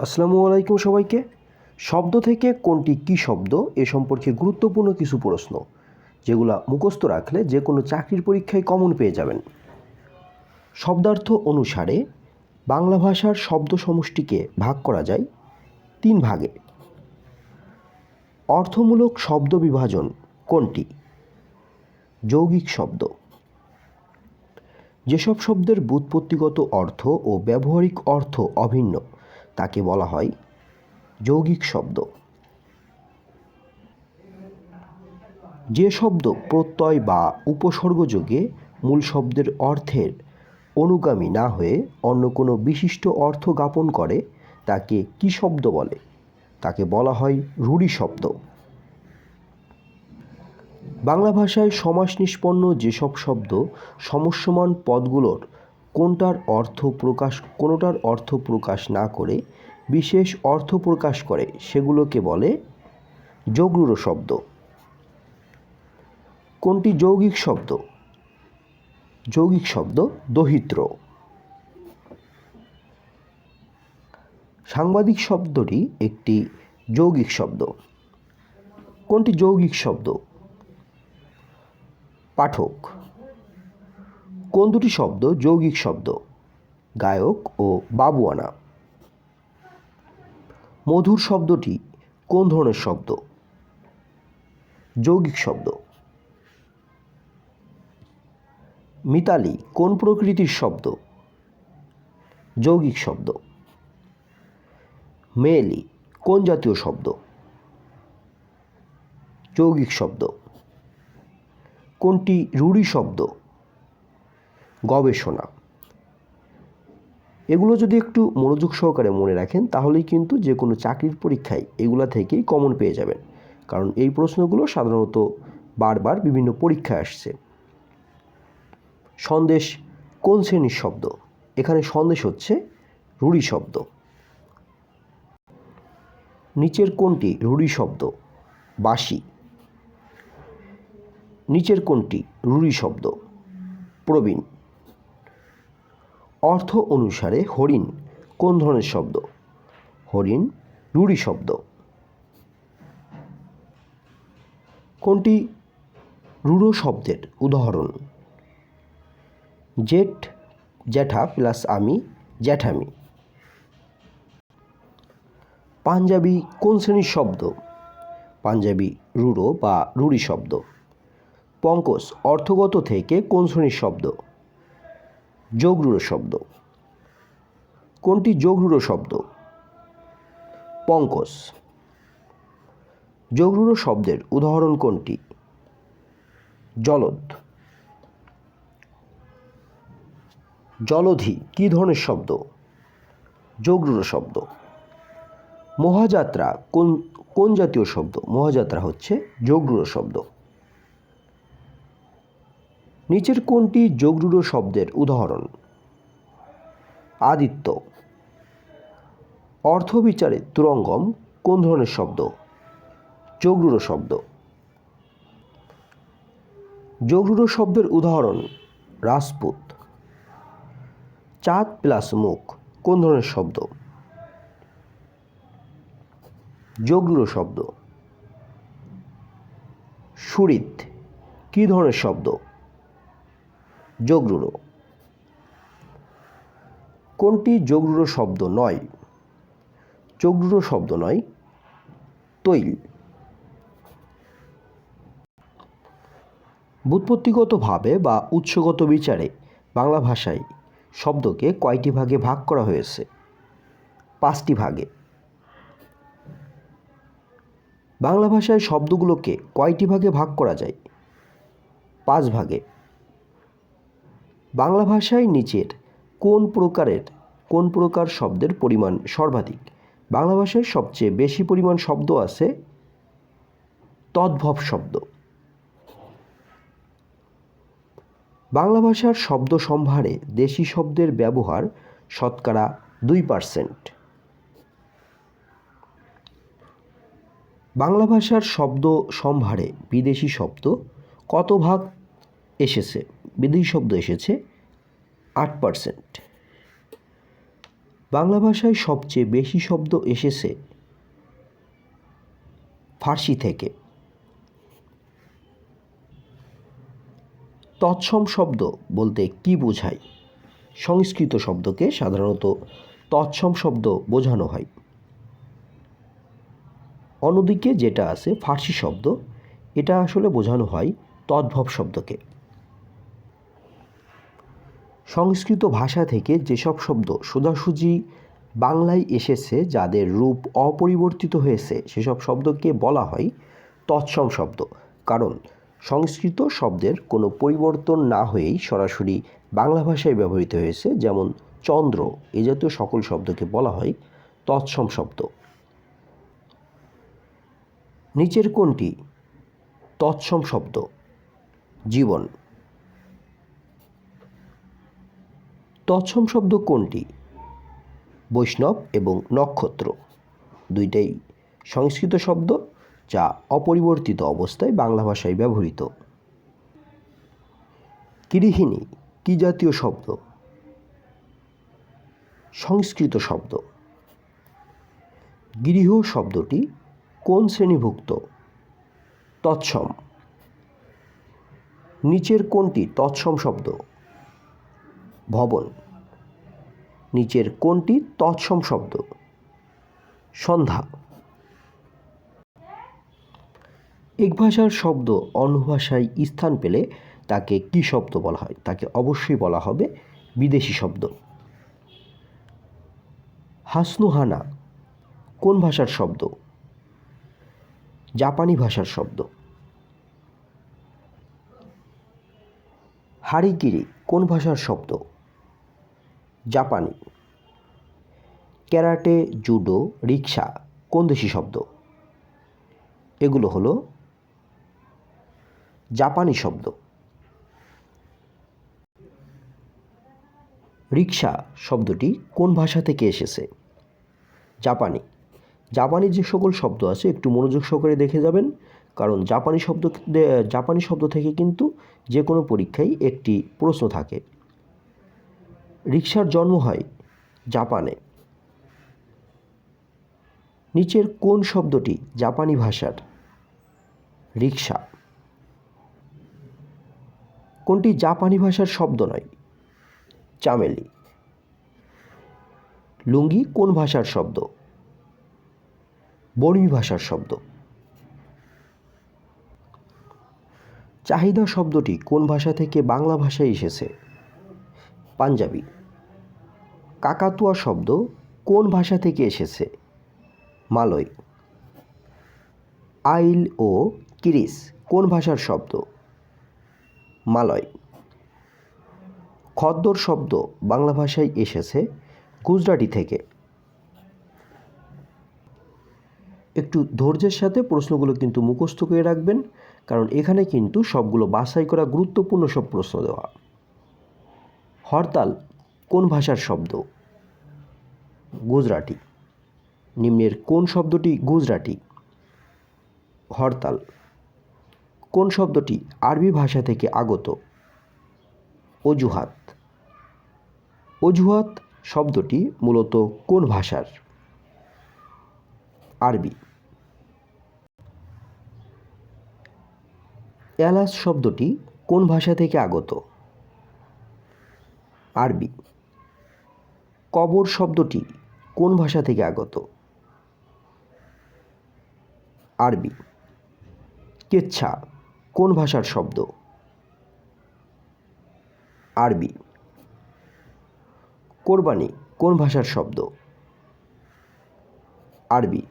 আসসালামু আলাইকুম সবাইকে। শব্দ থেকে কোনটি কী শব্দ এ সম্পর্কে গুরুত্বপূর্ণ কিছু প্রশ্ন যেগুলো মুখস্থ রাখলে যে কোনো চাকরির পরীক্ষায় কমন পেয়ে যাবেন। শব্দার্থ অনুসারে বাংলা ভাষার শব্দ সমষ্টিকে ভাগ করা যায় 3 ভাগে। অর্থমূলক শব্দ বিভাজন কোনটি? যৌগিক শব্দ। যেসব শব্দের ব্যুৎপত্তিগত অর্থ ও ব্যবহারিক অর্থ অভিন্ন তাকে বলা হয় যৌগিক শব্দ। যে শব্দ প্রত্যয় বা উপসর্গযোগে মূল শব্দের অর্থের অনুগামী না হয়ে অন্য কোনো বিশিষ্ট অর্থ জ্ঞাপন করে তাকে কী শব্দ বলে? তাকে বলা হয় রূঢ়ি শব্দ। বাংলা ভাষায় সমাস নিষ্পন্ন যেসব শব্দ সমস্যমান পদগুলোর কোনোটার অর্থ প্রকাশ না করে বিশেষ অর্থ প্রকাশ করে সেগুলোকে বলে যোগরূঢ় শব্দ। কোনটি যৌগিক শব্দ? যৌগিক শব্দ দহিত্র। সাংবাদিক শব্দটি একটি যৌগিক শব্দ। কোনটি যৌগিক শব্দ? পাঠক। কোন দুটি শব্দ যৌগিক শব্দ? গায়ক ও বাবুয়ানা। মধুর শব্দটি কোন ধরনের শব্দ? যৌগিক শব্দ। মিতালি কোন প্রকৃতির শব্দ? যৌগিক শব্দ। মেয়েলি কোন জাতীয় শব্দ? যৌগিক শব্দ। কোনটি রূঢ়ি শব্দ? গবেষণা। এগুলো যদি একটু মনোযোগ সহকারে মনে রাখেন তাহলেই কিন্তু যে কোনো চাকরির পরীক্ষায় এগুলা থেকেই কমন পেয়ে যাবেন, কারণ এই প্রশ্নগুলো সাধারণত বারবার বিভিন্ন পরীক্ষায় আসছে। সন্দেশ কোন শ্রেণীর শব্দ? এখানে সন্দেশ হচ্ছে রূঢ়ি শব্দ। নিচের কোনটি রূঢ়ি শব্দ? বাঁশি। নিচের কোনটি রূঢ়ি শব্দ? প্রবীণ। অর্থ অনুসারে হরিণ কোন ধরনের শব্দ? হরিণ রূঢ়ি শব্দ। কোনটি রূঢ় শব্দের উদাহরণ? জেঠ জ্যাঠা প্লাস আমি জ্যাঠামি। পাঞ্জাবি কোন শ্রেণীর শব্দ? পাঞ্জাবি রূঢ় বা রূঢ়ি শব্দ। পঙ্কজ অর্থগত থেকে কোন শ্রেণীর শব্দ? যোগরূঢ় শব্দ। কোনটি যোগরূঢ় শব্দ? পঙ্কজ। যোগরূঢ় শব্দের উদাহরণ কোনটি? জলদ। জলধি কী ধরনের শব্দ? যোগরূঢ় শব্দ। মহাযাত্রা কোন জাতীয় শব্দ? মহাযাত্রা হচ্ছে যোগরূঢ় শব্দ। নিচের কোনটি যোগরূঢ় শব্দের উদাহরণ? আদিত্য। অর্থবিচারে তুরঙ্গম কোন ধরনের শব্দ? যোগরূঢ় শব্দ। যোগরূঢ় শব্দের উদাহরণ রাজপুত। চাঁদ প্লাস মুখ কোন ধরনের শব্দ? যোগরূঢ় শব্দ। সুহৃদ কী ধরনের শব্দ? যোগরূঢ়। কোনটি যোগরূঢ় শব্দ নয়? যোগরূঢ় শব্দ নয় তৈল। ব্যুৎপত্তিগতভাবে বা উৎসগত বিচারে বাংলা ভাষায় শব্দকে কয়টি ভাগে ভাগ করা হয়েছে? 5টি ভাগে। বাংলা ভাষায় শব্দগুলোকে কয়টি ভাগে ভাগ করা যায়? 5 ভাগে। বাংলা ভাষায় নিচের কোন প্রকার শব্দের পরিমাণ সর্বাধিক? বাংলা ভাষায় সবচেয়ে বেশি পরিমাণ শব্দ আছে তদ্ভব শব্দ। বাংলা ভাষার শব্দ সম্ভারে দেশি শব্দের ব্যবহার শতকরা 2%। বাংলা ভাষার শব্দ সম্ভারে বিদেশি শব্দ কত ভাগ এসেছে? বিদেশি শব্দ এসেছে 8%। বাংলা ভাষায় সবচেয়ে বেশি শব্দ এসেছে ফার্সি থেকে। তৎসম শব্দ বলতে কি বোঝায়? সংস্কৃত শব্দকে সাধারণত তৎসম শব্দ বোঝানো হয়। অন্যদিকে যেটা আছে ফার্সি শব্দ, এটা আসলে বোঝানো হয় তদ্ভব শব্দকে। সংস্কৃত ভাষা থেকে যেসব শব্দ সোজাসুজি বাংলায় এসেছে, যাদের রূপ অপরিবর্তিত হয়েছে, সেসব শব্দকে বলা হয় তৎসম শব্দ। কারণ সংস্কৃত শব্দের কোনো পরিবর্তন না হয়েই সরাসরি বাংলা ভাষায় ব্যবহৃত হয়েছে। যেমন চন্দ্র, এ জাতীয় সকল শব্দকে বলা হয় তৎসম শব্দ। নিচের কোনটি তৎসম শব্দ? জীবন। তৎসম শব্দ কোনটি? বৈষ্ণব এবং নক্ষত্র, দুইটাই সংস্কৃত শব্দ যা অপরিবর্তিত অবস্থায় বাংলা ভাষায় ব্যবহৃত। গৃহিণী কি জাতীয় শব্দ? সংস্কৃত শব্দ। গৃহ শব্দটি কোন শ্রেণীভুক্ত? তৎসম। নিচের কোনটি তৎসম শব্দ? ভবন। নিচের কোনটি তৎসম শব্দ? সন্ধ্যা। এক ভাষার শব্দ অন্য ভাষায় স্থান পেলে তাকে কি শব্দ বলা হয়? তাকে অবশ্যই বলা হবে বিদেশি শব্দ। হাসনুহানা কোন ভাষার শব্দ? জাপানি ভাষার শব্দ। হারিকিরি কোন ভাষার শব্দ? জাপানি। ক্যারাটে, জুডো, রিক্সা কোন দেশি শব্দ? এগুলো হলো জাপানি শব্দ। রিক্সা শব্দটি কোন ভাষা থেকে এসেছে? জাপানি। জাপানি যে সকল শব্দ আছে একটু মনোযোগ সহকারে দেখে যাবেন, কারণ জাপানি শব্দ থেকে কিন্তু যে কোনো পরীক্ষায় একটি প্রশ্ন থাকে। রিক্সার জন্ম হয় জাপানে। নিচের কোন শব্দটি জাপানি ভাষার? রিক্সা। কোনটি জাপানি ভাষার শব্দ নয়? চামেলি। লুঙ্গি কোন ভাষার শব্দ? বর্মী ভাষার শব্দ। চাহিদা শব্দটি কোন ভাষা থেকে বাংলা ভাষায় এসেছে? পাঞ্জাবি। কাকাতুয়া শব্দ কোন ভাষা থেকে এসেছে? মালয়। আইল ও কিরিস কোন ভাষার শব্দ? মালয়। খদ্দর শব্দ বাংলা ভাষায় এসেছে গুজরাটি থেকে। একটু ধৈর্যের সাথে প্রশ্নগুলো কিন্তু মুখস্থ করে রাখবেন, কারণ এখানে কিন্তু সবগুলো বাছাই করা গুরুত্বপূর্ণ সব প্রশ্ন দেওয়া। হরতাল কোন ভাষার শব্দ? গুজরাটি। নিম্নের কোন শব্দটি গুজরাটি? হরতাল। কোন শব্দটি আরবি ভাষা থেকে আগত? অজুহাত। অজুহাত শব্দটি মূলত কোন ভাষার? আরবি। এলাচ শব্দটি কোন ভাষা থেকে আগত? আরবি। কবর শব্দটি কোন ভাষা থেকে আগত? আরবি। কেচ্ছা কোন ভাষার শব্দ? আরবি। কোরবানি কোন ভাষার শব্দ? আরবি।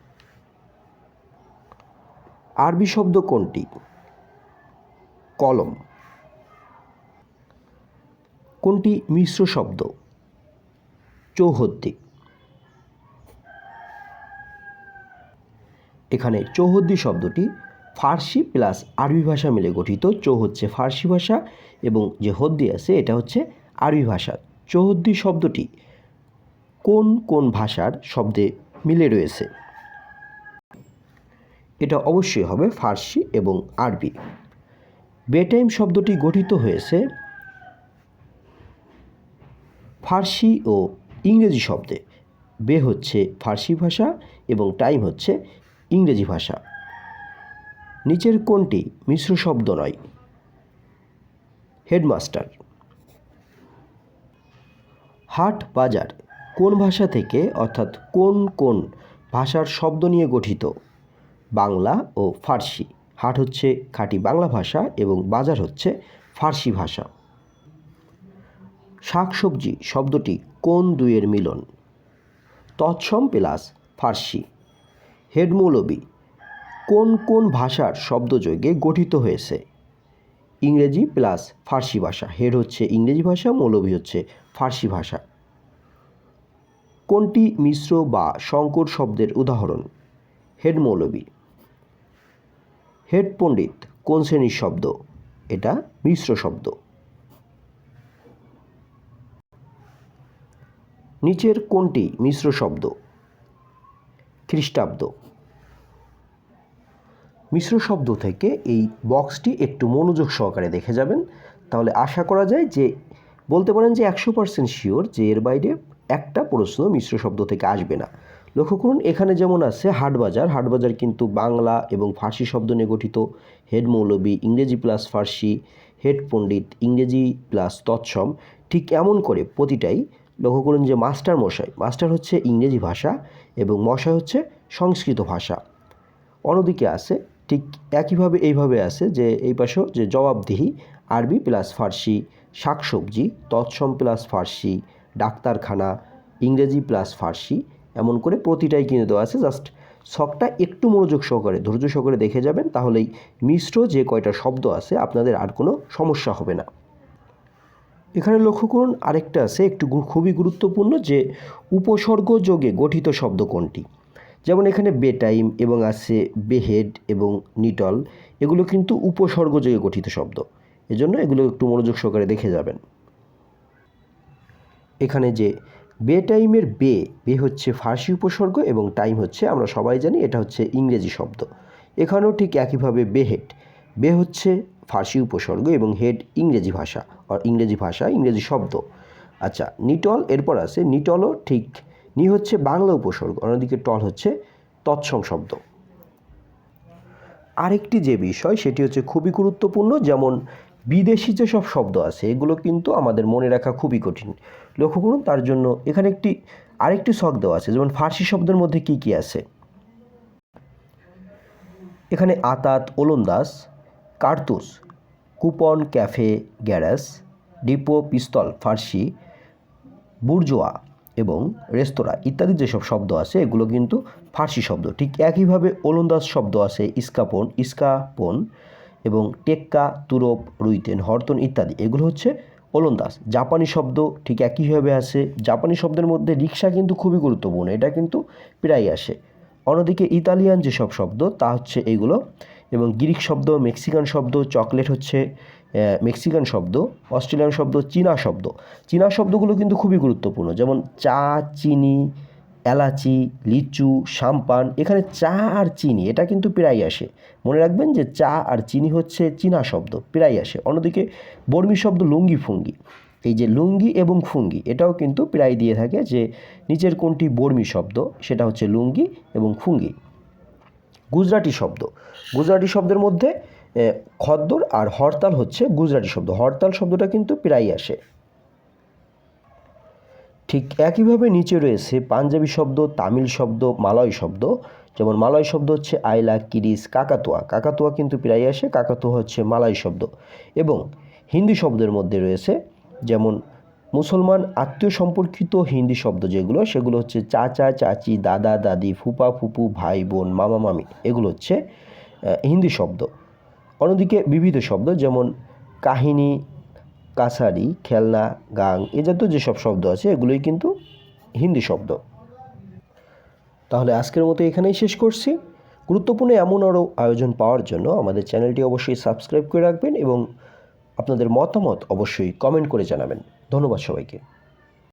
আরবি শব্দ কোনটি? কলম। কোনটি মিশ্র শব্দ? চৌহদ্দি। এখানে চৌহদ্দি শব্দটি ফার্সি প্লাস আরবি ভাষা মিলে গঠিত। চৌ হচ্ছে ফার্সি ভাষা এবং যে হদ্দি আছে এটা হচ্ছে আরবি ভাষা। চৌহদ্দি শব্দটি কোন কোন ভাষার শব্দে মিলে রয়েছে? এটা অবশ্যই হবে ফার্সি এবং আরবি। বেটাইম শব্দটি গঠিত হয়েছে ফার্সি ও ইংরেজি শব্দে। বে হচ্ছে ফার্সি ভাষা এবং টাইম হচ্ছে ইংরেজি ভাষা। নিচের কোনটি মিশ্র শব্দ নয়? হেডমাস্টার। হাট বাজার কোন ভাষা থেকে অর্থাৎ কোন কোন ভাষার শব্দ নিয়ে গঠিত? বাংলা ও ফার্সি। হাট হচ্ছে খাঁটি বাংলা ভাষা এবং বাজার হচ্ছে ফার্সি ভাষা। শাকসবজি শব্দটি কোন দুইয়ের মিলন? তৎসম প্লাস ফার্সি। হেডমৌলবী কোন কোন ভাষার শব্দযোগে গঠিত হয়েছে? ইংরেজি প্লাস ফার্সি ভাষা। হেড হচ্ছে ইংরেজি ভাষা, মৌলবী হচ্ছে ফার্সি ভাষা। কোনটি মিশ্র বা সংকর শব্দের উদাহরণ? হেড মৌলবী। হেড পণ্ডিত কোন শ্রেণীর শব্দ? এটা মিশ্র শব্দ। নিচের কোনটি মিশ্র শব্দ? খ্রিস্টাব্দ। মিশ্র শব্দ থেকে এই বক্সটি একটু মনোযোগ সহকারে দেখে যাবেন, তাহলে আশা করা যায় যে বলতে পারেন যে 100% শিওর যে এর বাইরে একটা প্রশ্ন মিশ্র শব্দ থেকে আসবে না। লক্ষ্য করুন এখানে যেমন আছে হাটবাজার, হাটবাজার কিন্তু বাংলা এবং ফার্সি শব্দ নিয়ে গঠিত। হেড মৌলবী ইংরেজি প্লাস ফার্সি, হেড পণ্ডিত ইংরেজি প্লাস তৎসম। ঠিক এমন করে প্রতিটাই লক্ষ্য করুন যে মাস্টার মশাই, মাস্টার হচ্ছে ইংরেজি ভাষা এবং মশাই হচ্ছে সংস্কৃত ভাষা। অন্যদিকে আছে ঠিক একইভাবে এইভাবে আছে যে এই পাশেও যে জবাবদিহি আরবি প্লাস ফার্সি, শাকসবজি তৎসম প্লাস ফার্সি, ডাক্তারখানা ইংরেজি প্লাস ফার্সি, এমন করে প্রতিটাই কিনে দেওয়া আছে। জাস্ট ছকটা একটু মনোযোগ সহকারে ধৈর্য সহকারে দেখে যাবেন, তাহলেই মিশ্র যে কয়টা শব্দ আছে আপনাদের আর কোনো সমস্যা হবে না। এখানে লক্ষ্য করুন আরেকটা আছে একটু খুবই গুরুত্বপূর্ণ, যে উপসর্গ যোগে গঠিত শব্দ কোনটি? যেমন এখানে বেটাইম এবং আছে বেহেড এবং নিটল, এগুলো কিন্তু উপসর্গ যোগে গঠিত শব্দ, এজন্য এগুলো একটু মনোযোগ সহকারে দেখে যাবেন। এখানে যে বেটাইমের বে বে হচ্ছে ফার্সি উপসর্গ এবং টাইম হচ্ছে আমরা সবাই জানি এটা হচ্ছে ইংরেজি শব্দ। এখানেও ঠিক একইভাবে বেহেড বে হচ্ছে ফার্সি উপসর্গ এবং হেড ইংরেজি ভাষা আর ইংরেজি ভাষা ইংরেজি শব্দ। আচ্ছা নিটল এরপর আছে, নিটলও ঠিক নি হচ্ছে বাংলা উপসর্গ, অন্যদিকে টল হচ্ছে তৎসম শব্দ। আরেকটি যে বিষয় সেটি হচ্ছে খুবই গুরুত্বপূর্ণ, যেমন বিদেশি যেসব শব্দ আছে এগুলো কিন্তু আমাদের মনে রাখা খুবই কঠিন। লক্ষ্য করুন তার জন্য এখানে আরেকটি ছক দেওয়া আছে, যেমন ফার্সি শব্দের মধ্যে কি কি আছে? এখানে আতাত ওলন্দাজ, কার্তুস, কুপন ক্যাফে গ্যারাজ, ডিপো পিস্তল ফার্সি, বুর্জোয়া এবং রেস্তোরাঁ ইত্যাদি যেসব শব্দ আছে এগুলো কিন্তু ফার্সি শব্দ। ঠিক একইভাবে ওলন্দাজ শব্দ আছে ইস্কাপন এবং টেক্কা তুরপ রুইতেন হরতন ইত্যাদি, এগুলো হচ্ছে ওলন্দাজ। জাপানি শব্দ ঠিক একইভাবে আছে, জাপানি শব্দের মধ্যে রিক্সা কিন্তু খুবই গুরুত্বপূর্ণ, এটা কিন্তু প্রায় আসে। অন্যদিকে ইতালিয়ান যেসব শব্দ তা হচ্ছে এইগুলো, এবং গ্রিক শব্দ, মেক্সিকান শব্দ, চকলেট হচ্ছে মেক্সিকান শব্দ, অস্ট্রেলিয়ান শব্দ, চীনা শব্দ। চীনা শব্দগুলো কিন্তু খুবই গুরুত্বপূর্ণ, যেমন চা, চিনি, এলাচি, লিচু, শাম্পান। এখানে চা আর চিনি এটা কিন্তু প্রায় আসে, মনে রাখবেন যে চা আর চিনি হচ্ছে চীনা শব্দ, প্রায় আসে। অন্যদিকে বর্মী শব্দ লুঙ্গি ফুঙ্গি, এই যে লুঙ্গি এবং ফুঙ্গি এটাও কিন্তু প্রায় দিয়ে থাকে, যে নিচের কোনটি বর্মী শব্দ? সেটা হচ্ছে লুঙ্গি এবং ফুঙ্গি। গুজরাটি শব্দ, গুজরাটি শব্দের মধ্যে খদ্দর আর হরতাল হচ্ছে গুজরাটি শব্দ, হরতাল শব্দটা কিন্তু প্রায় আসে। ঠিক একইভাবে নিচে রয়েছে পাঞ্জাবি শব্দ, তামিল শব্দ, মালয় শব্দ। যেমন মালয় শব্দ হচ্ছে আইলা, কিরিস, কাকাতুয়া, কাকাতুয়া কিন্তু প্রায় আসে, কাকাতুয়া হচ্ছে মালয় শব্দ। এবং হিন্দি শব্দের মধ্যে রয়েছে যেমন মুসলমান আত্মীয় সম্পর্কিত হিন্দি শব্দ যেগুলো, সেগুলো হচ্ছে চাচা, চাচি, দাদা, দাদি, ফুপা, ফুপু, ভাই, বোন, মামা, মামি, এগুলো হচ্ছে হিন্দি শব্দ। অন্যদিকে বিবিধ শব্দ যেমন কাহিনী, কাছারি, খেলনা, গাং এ জাতীয় যেসব শব্দ আছে এগুলোই কিন্তু হিন্দি শব্দ। তাহলে আজকের মতো এখানেই শেষ করছি। গুরুত্বপূর্ণ এমন আরও আয়োজন পাওয়ার জন্য আমাদের চ্যানেলটি অবশ্যই সাবস্ক্রাইব করে রাখবেন এবং আপনাদের মতামত অবশ্যই কমেন্ট করে জানাবেন। ধন্যবাদ সবাইকে।